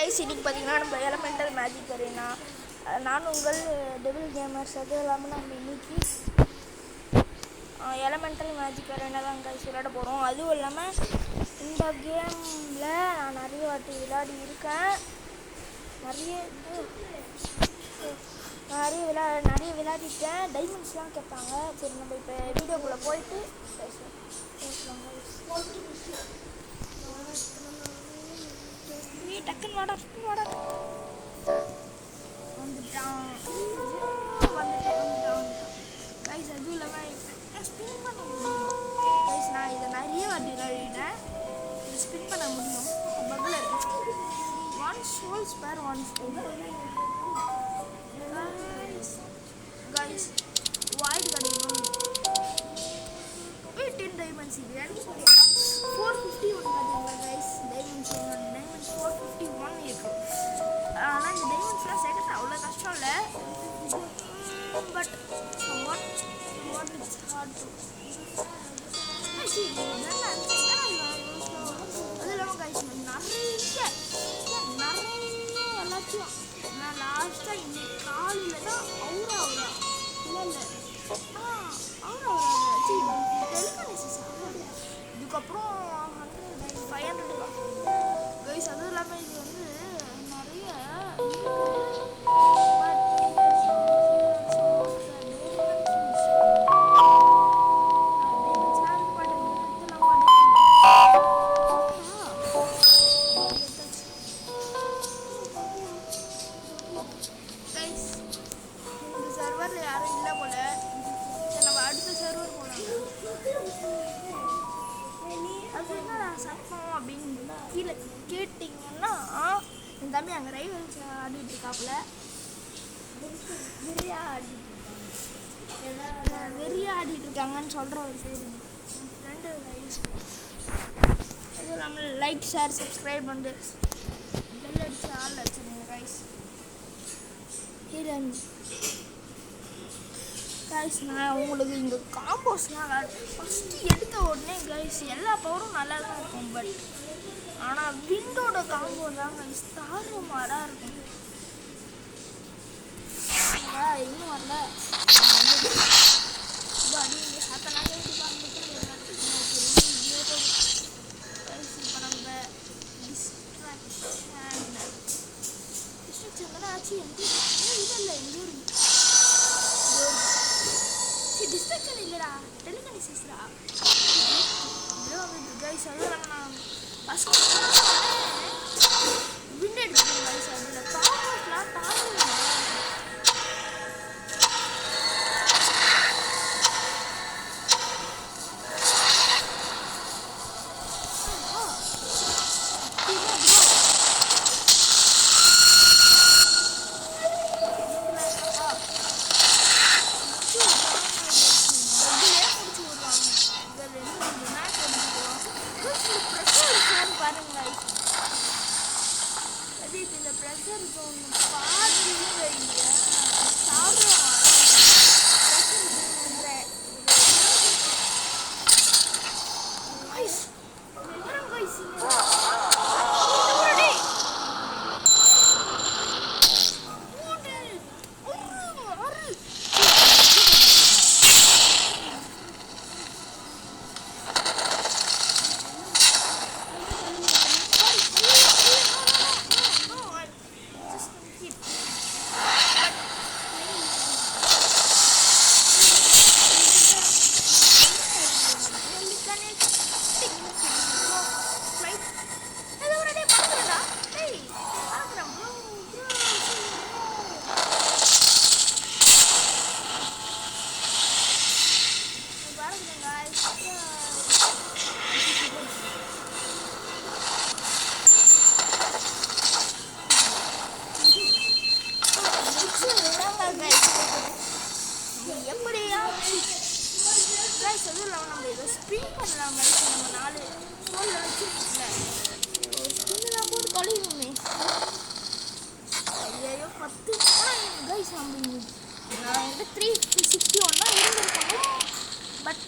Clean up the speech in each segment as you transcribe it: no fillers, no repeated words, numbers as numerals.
Guys இன்னைக்கு பார்த்தீங்கன்னா நம்ம எலமெண்டல் மேஜிக் அரேனா நான் உங்கள் டெவில் கேமர்ஸ். அது இல்லாமல் நம்ம இன்னைக்கு எலமெண்டல் மேஜிக் அரேனா தான் கைஸ் விளையாட போகிறோம். அதுவும் இல்லாமல் இந்த கேமில் நான் நிறைய வாட்டி விளையாடி இருக்கேன். நிறைய விளையாடிட்டேன். டைமண்ட்ஸ்லாம் கேட்பாங்க. சரி நம்ம இப்போ வீடியோக்குள்ளே போயிட்டு டக்குன்னு வாடா வந்துட்டான் கைஸ். அதுவும் இல்லாமல் ஸ்பின் பண்ண முடியும் கைஸ். நான் இதை நிறைய வாட்டி விளையாடிட்டேன். இது ஸ்பின் பண்ண முடியும். பக்கில் இருக்கு. Once whole spare once guys void கிடைக்கும். 18 டைமண்ட்ஸ் இது 451 பார்த்தீங்களா கைஸ். டைமண்ட்ஸ் 451 இருக்கு. ஆனால் இந்த டைமண்ட்ஸ்லாம் சேர்க்கறது அவ்வளோ கஷ்டம் இல்லை. But what it's hard to அது இல்லாமல் கைஸ் நிறைய எல்லாத்தையும் நான் லாஸ்ட்டாக இன்னைக்கு காலையில் தான் அவுரா இல்லை டெலிகாலிசிஸ் இதுக்கப்புறம் 500 கைஸ். அதுவும் இல்லாமல் இது வந்து நிறைய யாரும் இல்லை போல. சரி நம்ம அடுத்த சர்வர் போகலாம். அது என்னடா சத்தம் அப்படின்னு கீழே கேட்டிங்கன்னா என் தம்பி அங்கே ரைவல்ஸ் ஆடிட்டு இருக்காப்புல. வெறியா ஆடிட்டு இருக்காங்கன்னு சொல்கிற ஒரு சைடு ஃப்ரெண்டு ரைஸ். அதுவும் இல்லாமல் லைக் ஷேர் சப்ஸ்கிரைப் வந்து பெல் அடிச்சு ஆள் வச்சுருங்க ரைஸ். கைஸ் நான் உங்களுக்கு இங்கே காம்போஸ்லாம் ஃபஸ்ட்டு எடுத்த உடனே கைஸ் எல்லா பவரும் நல்லா தான் இருக்கும். பட் ஆனால் விண்டோட காம்போ தான் கைஸ் தாறுமாறாக இருக்கும். இன்னும் வரல இப்போ நம்ம டிஸ்ட்ராக்ஷன் ஆச்சு. இல்லை எங்கே ஒரு டிஸ்ட்ராக்ஷன் இல்லைடா, டெலிகாலிசிஸ்டா கைஸ். அதுவும் நான் ஃபஸ்ட் வின் எடுத்துக்கேன் கைஸ். அதில் காம்பஸ்லாம் தாங்க இந்த ப்ரெஷர் ஜோன் பார்த்துங்க. எப்படியா அதுவும் இல்லாமல் நம்ம இதை ஸ்பின் பண்ணலாம். நம்ம 4 ஃபோனில் வச்சுருக்கோம்ல, ஸ்பின்லாம் போட்டு தொலைவோமே. ஐயோ 10 கைஸ். நம்ம நான் வந்து 361 தான் இருந்திருக்கணும். பட்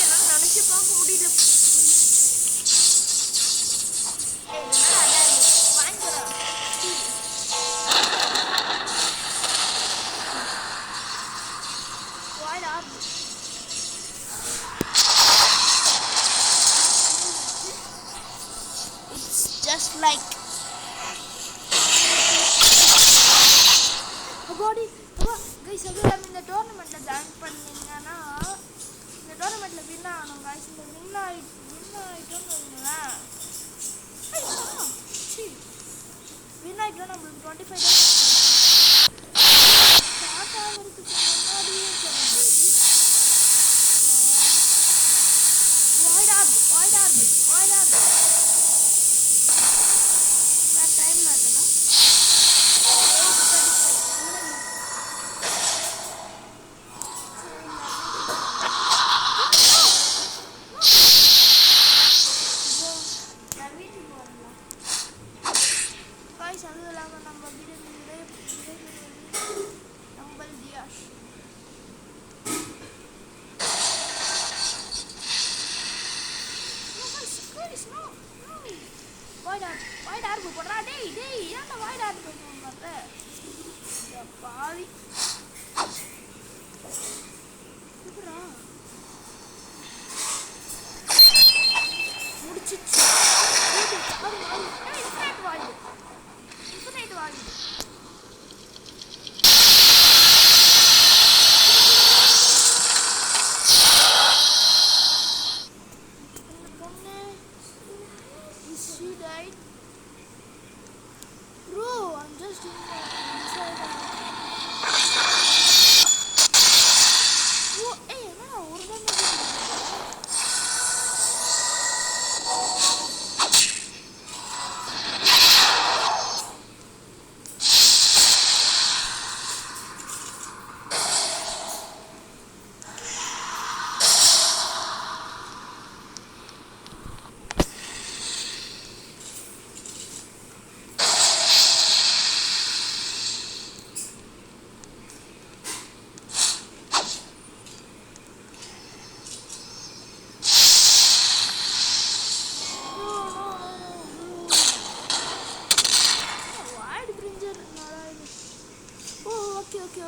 என்னால் நினச்சி பார்க்க முடியல. It's just like guys, இந்த டோர்னமெண்ட்ல ஜாயின் பண்ணீங்கன்னா இந்த டோர்னமெண்ட்ல வின் ஆகணும் guys. இந்த வின் ஆயிட்டோம்னு வைங்களேன், வின் ஆயிட்டோம் நம்மளுக்கு 25 days ஸ்டார்ட் ஆகிறதுக்கு முன்னாடியே டைம்ல இருக்குன்னா அதுவும் இல்லாமல் நம்ம நம்பல் தியாஷ் வாய்டா இருக்கு போடுறா. டேய் ஏன்டா வாய்டா இருக்கு பார்த்த பாவி கூப்பிட்றா முடிச்சிச்சு. Infinite void bro, I'm just inside. Oh, hey, என்னடா ஒரு தடவை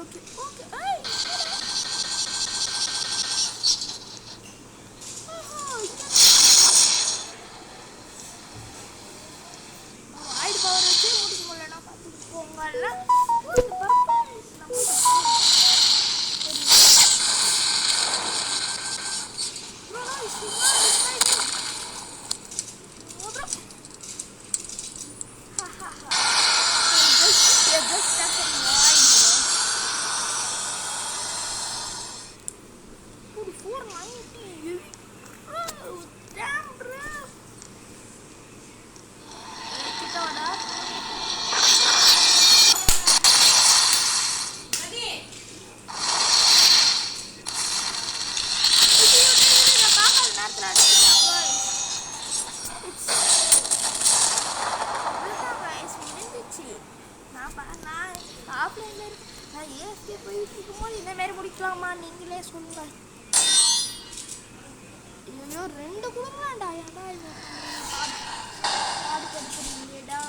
okay. Hey! wide power வச்சு முடிக்க முடியலன்னா பார்த்துட்டு போங்கல்ல. முடிக்கலாமா நீங்களே சொல்லுங்க. ஐயோ 2 கொடுங்கடா. ஏன்டா இது card கொடுக்குறீங்கடா.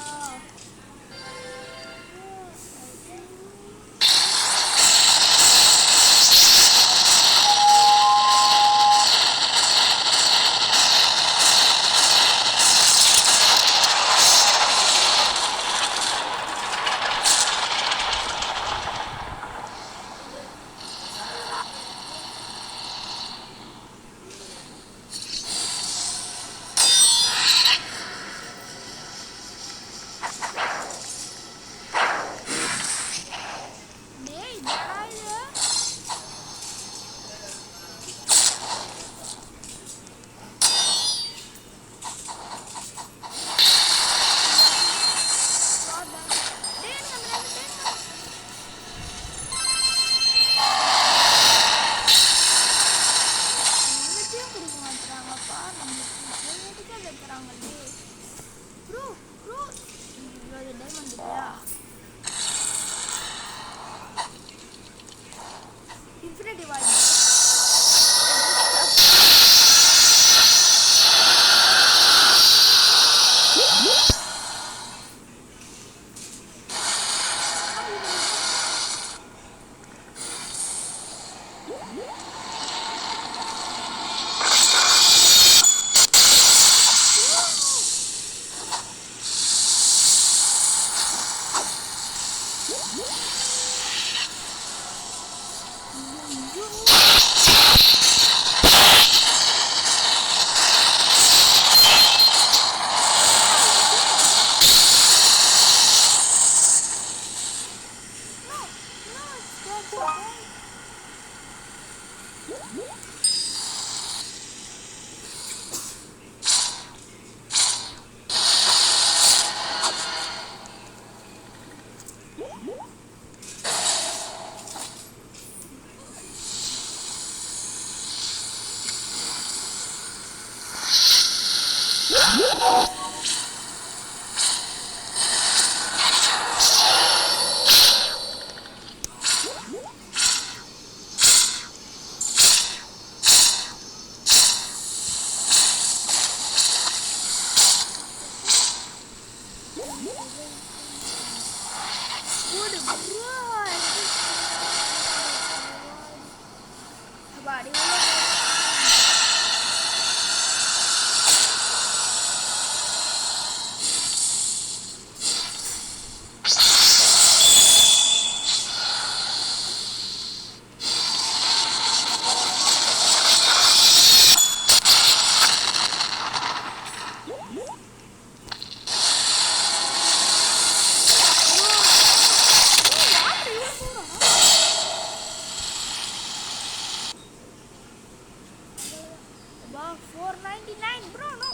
$4.99 bro, no.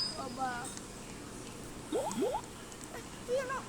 You know.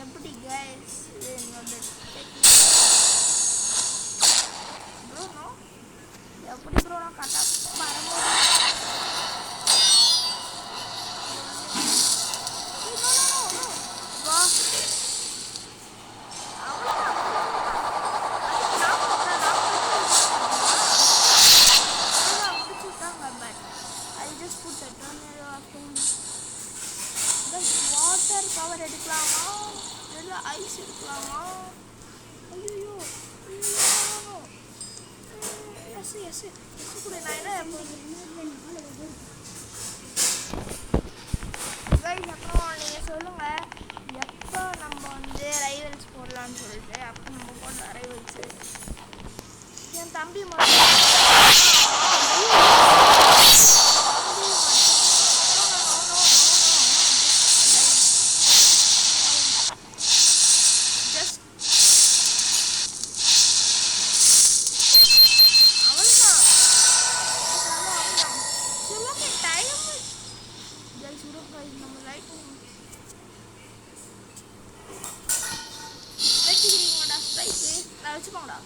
எப்படி guys bro no எப்படி bro நான் கரெக்டா வரணும் கவர் எடுக்கலாமா இல்ல ஐஸ் எடுக்கலாமா ஐயோ எஸ் எஸ் கூட நான் என்ன அப்புறம் நீங்கள் சொல்லுங்கள் எப்போ நம்ம வந்து ரைவல்ஸ் போடலான்னு சொல்லிட்டு அப்போ நம்ம போடலாம் ரைவல்ஸு என் தம்பி வச்சுக்கோங்கடா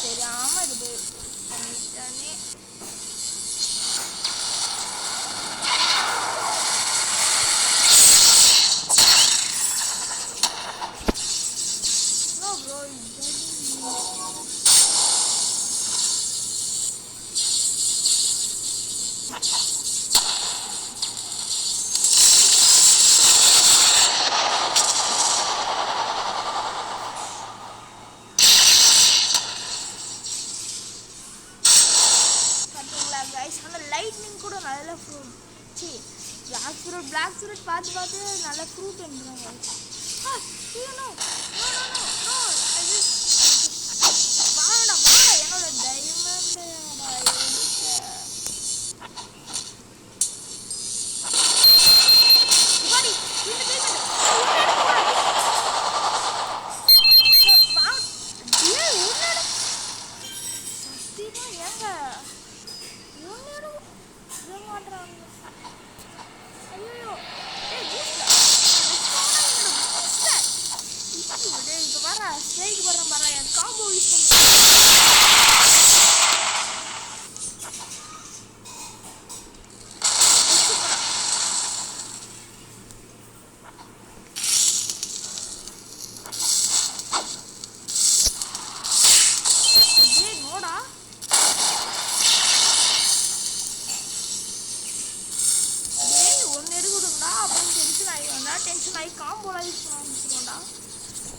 தெரியாம இது பண்ணிட்டானே நோ ப்ரோ லைட்னிங் கூட நல்ல ஃப்ரூட் சி பிளாக் ஃப்ரூட் பார்த்து நல்ல ஃப்ரூட் என்றாங்க வாடா என்னோட டைமண்ட் ஸ்ட்ரைக் போடுறேன் பாரு என் காம்போ யூஸ் பண்ணுறேன் காம்போலாம் யூஸ் பண்ண ஆரம்பிச்சிருவோம்டா.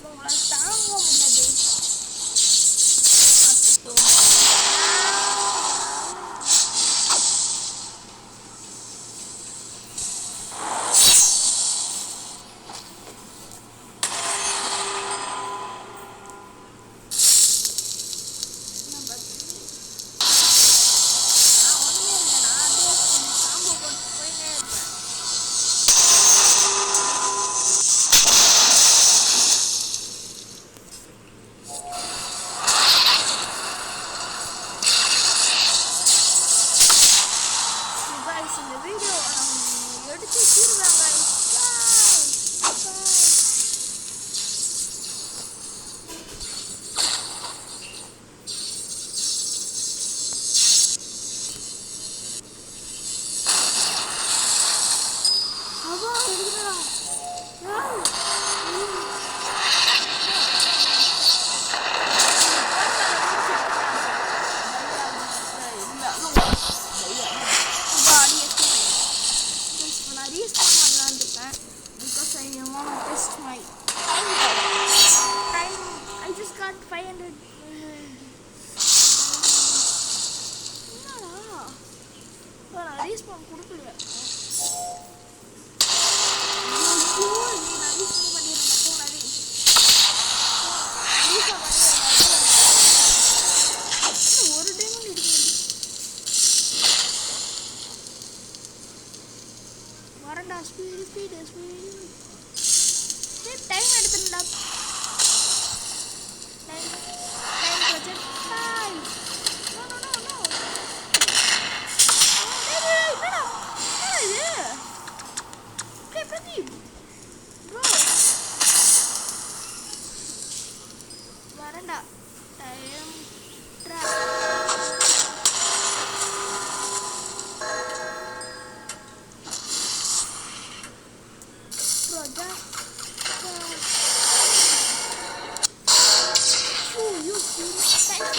உங்களால் தாங்க முடியாது. இந்த வீடியோ எடுத்து தீர்வாங்க. அவா எடுக்கிறா. Because I want to test my time. I just got 500. என்னடா ரீஸ்பான் கொடுக்கல. ஒரு டைமண்ட் எடுக்கணும். வரண்டா ஸ்பீடு டைம் எடுத்துடா. Time project time. நோ என்னடா இது? பிரதீப் ப்ரோ வரண்டா. Time track project. You see, thanks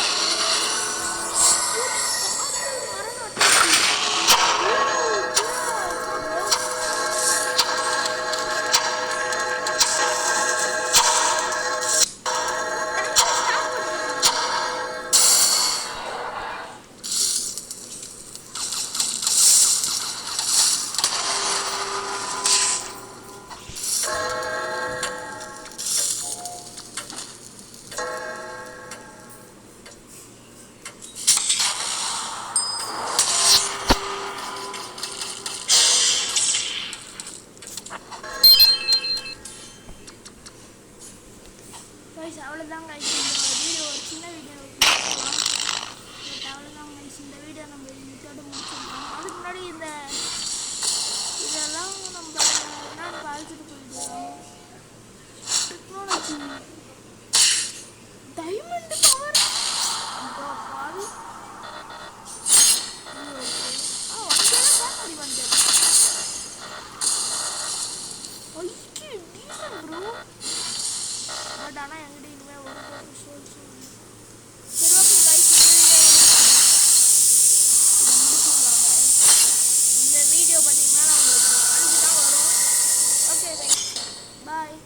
அவ்வளோதான் கைஸ். இந்த வீடியோ ஒரு சின்ன வீடியோ பார்க்கலாம். பட் அவ்வளோதான் கைஸ். இந்த வீடியோ நம்ம இதோட முடிச்சிருக்கோம். அதுக்கு முன்னாடி இதெல்லாம் நம்ம என்னன்னு பார்த்துட்டு போயிடுவோம். டெக்னாலஜி டைமண்ட் பவர் பாவி ப்ரோ. பட் ஆனால் என்கிட்ட இனிமேல் ஒரு சோர்ஸ். சரி ஓகே கைஸ், இந்த வீடியோ பார்த்தீங்கன்னா உங்களுக்கு 5 தான் வரும். ஓகே கைஸ், பாய்.